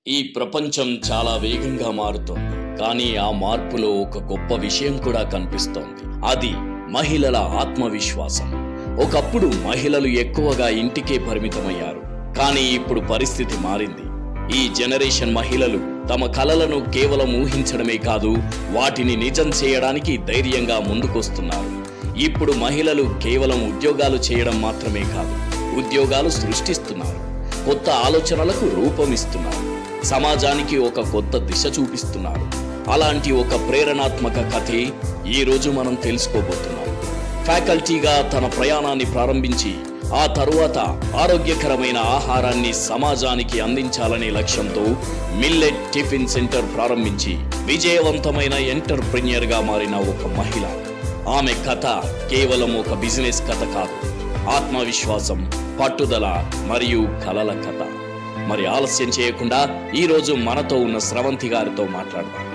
ఈ ప్రపంచం చాలా వేగంగా మారుతోంది. కానీ ఆ మార్పులో ఒక గొప్ప విషయం కూడా కనిపిస్తోంది. అది మహిళల ఆత్మవిశ్వాసం. ఒకప్పుడు మహిళలు ఎక్కువగా ఇంటికే పరిమితమయ్యారు. కానీ ఇప్పుడు పరిస్థితి మారింది. ఈ జనరేషన్ మహిళలు తమ కలలను కేవలం ఊహించడమే కాదు, వాటిని నిజం చేయడానికి ధైర్యంగా ముందుకొస్తున్నారు. ఇప్పుడు మహిళలు కేవలం ఉద్యోగాలు చేయడం మాత్రమే కాదు, ఉద్యోగాలు సృష్టిస్తున్నారు. కొత్త ఆలోచనలకు రూపమిస్తున్నారు. సమాజానికి ఒక కొత్త దిశ చూపిస్తున్నారు. అలాంటి ఒక ప్రేరణాత్మక కథే ఈరోజు మనం తెలుసుకోబోతున్నాం. ఫ్యాకల్టీగా తన ప్రయాణాన్ని ప్రారంభించి ఆ తరువాత ఆరోగ్యకరమైన ఆహారాన్ని సమాజానికి అందించాలనే లక్ష్యంతో మిల్లెట్ టిఫిన్ సెంటర్ ప్రారంభించి విజయవంతమైన ఎంటర్‌ప్రెన్యూర్‌గా మారిన ఒక మహిళ. ఆమె కథ కేవలం ఒక బిజినెస్ కథ కాదు, ఆత్మవిశ్వాసం, పట్టుదల మరియు కలల కథ. మరి ఆలస్యం చేయకుండా ఈరోజు మనతో ఉన్న స్రవంతి గారితో మాట్లాడదాం.